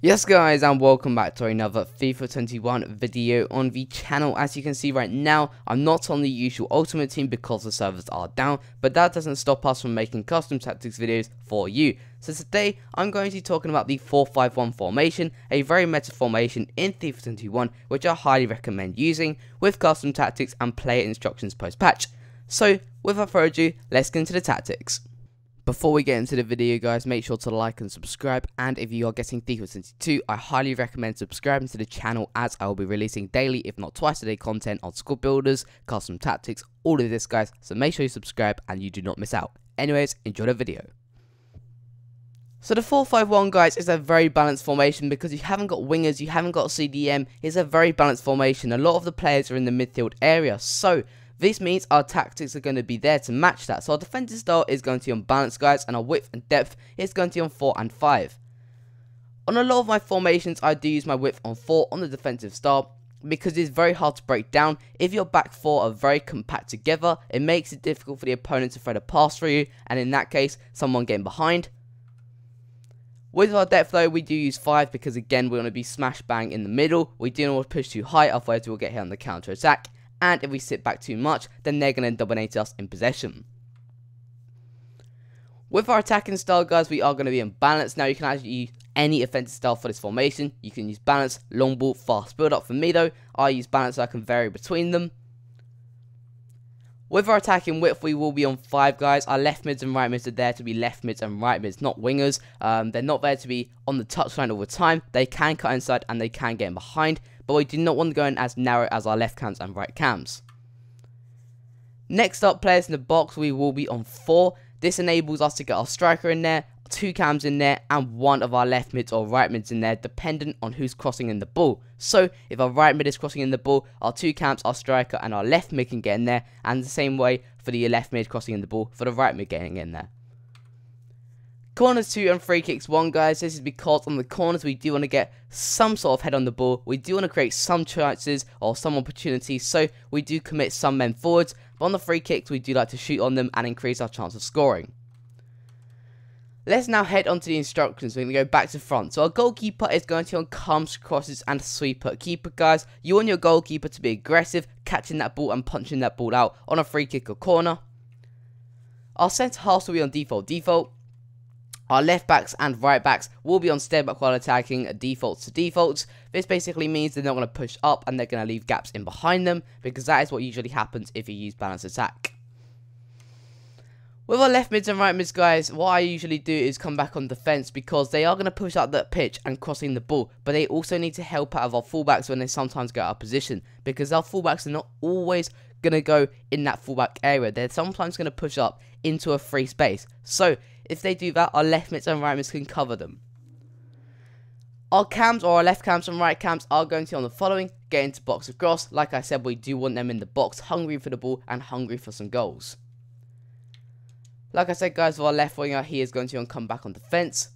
Yes guys, and welcome back to another FIFA 21 video on the channel. As you can see right now, I'm not on the usual ultimate team because the servers are down, but that doesn't stop us from making custom tactics videos for you. So today, I'm going to be talking about the 4-5-1 formation, a very meta formation in FIFA 21, which I highly recommend using with custom tactics and player instructions post-patch. So, without further ado, let's get into the tactics. Before we get into the video guys, make sure to like and subscribe, and if you are getting FIFA 22, I highly recommend subscribing to the channel as I will be releasing daily, if not twice a day, content on squad builders, custom tactics, all of this guys, so make sure you subscribe and you do not miss out. Anyways, enjoy the video. So the 4-5-1 guys is a very balanced formation because you haven't got wingers, you haven't got CDM, it's a very balanced formation. A lot of the players are in the midfield area, so this means our tactics are going to be there to match that. So our defensive style is going to be on balance guys, and our width and depth is going to be on 4 and 5. On a lot of my formations, I do use my width on 4 on the defensive style because it's very hard to break down. If your back 4 are very compact together, it makes it difficult for the opponent to thread a pass through you, and in that case, someone getting behind. With our depth though, we do use 5 because again, we want to be smash bang in the middle. We do not want to push too high, otherwise we'll get hit on the counter attack. And if we sit back too much, then they're going to dominate us in possession. With our attacking style guys, we are going to be in balance. Now you can actually use any offensive style for this formation. You can use balance, long ball, fast build up. For me though, I use balance so I can vary between them. With our attacking width, we will be on 5 guys. Our left mids and right mids are there to be left mids and right mids, not wingers. They're not there to be on the touchline all the time. They can cut inside and they can get in behind, but we do not want to go in as narrow as our left cams and right cams. Next up, players in the box, we will be on 4. This enables us to get our striker in there, 2 cams in there, and 1 of our left mids or right mids in there, dependent on who's crossing in the ball. So, if our right mid is crossing in the ball, our 2 cams, our striker, and our left mid can get in there, and the same way for the left mid crossing in the ball, for the right mid getting in there. Corners 2 and free kicks 1 guys, this is because on the corners we do want to get some sort of head on the ball, we do want to create some chances or some opportunities, so we do commit some men forwards, but on the free kicks we do like to shoot on them and increase our chance of scoring. Let's now head on to the instructions. We're going to go back to front. So our goalkeeper is going to be on comes, crosses and sweeper. Keeper guys, you want your goalkeeper to be aggressive, catching that ball and punching that ball out on a free kick or corner. Our centre halves will be on default. Our left backs and right backs will be on step back while attacking defaults to defaults. This basically means they're not going to push up and they're going to leave gaps in behind them, because that is what usually happens if you use balanced attack. With our left mids and right mids guys, what I usually do is come back on defence because they are going to push up that pitch and crossing the ball, but they also need to help out of our fullbacks when they sometimes go out of position, because our fullbacks are not always going to go in that fullback area. They're sometimes going to push up into a free space. So if they do that, our left mids and right mids can cover them. Our cams or our left cams and right cams are going to be on the following: get into box across. Like I said, we do want them in the box, hungry for the ball and hungry for some goals. Like I said guys, for our left winger, he is going to come back on defence.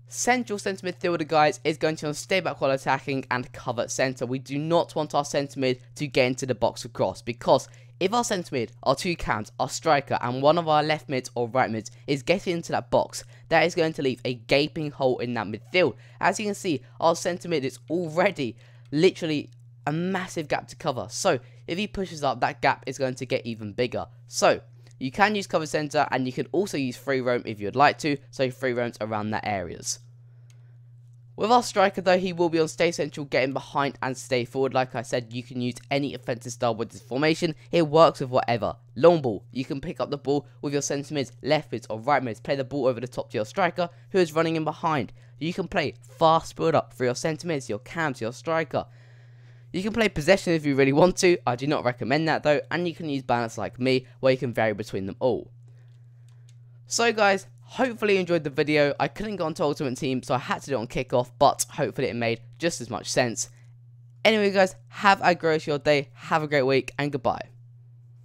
Central centre midfielder guys is going to stay back while attacking and cover centre. We do not want our centre mid to get into the box across, because if our centre mid, our 2 cams, our striker and 1 of our left mids or right mids is getting into that box, that is going to leave a gaping hole in that midfield. As you can see, our centre mid is already literally a massive gap to cover. So if he pushes up, that gap is going to get even bigger. So you can use cover centre, and you can also use free roam if you'd like to, so free roams around that areas. With our striker though, he will be on stay central, getting behind and stay forward. Like I said, you can use any offensive style with this formation. It works with whatever. Long ball, you can pick up the ball with your centre mids, left mids or right mids, play the ball over the top to your striker who is running in behind. You can play fast build up for your centre mids, your cams, your striker. You can play possession if you really want to. I do not recommend that though, and you can use balance like me, where you can vary between them all. So guys, hopefully you enjoyed the video. I couldn't go onto Ultimate Team, so I had to do it on kickoff, but hopefully it made just as much sense. Anyway guys, have a great day, have a great week, and goodbye.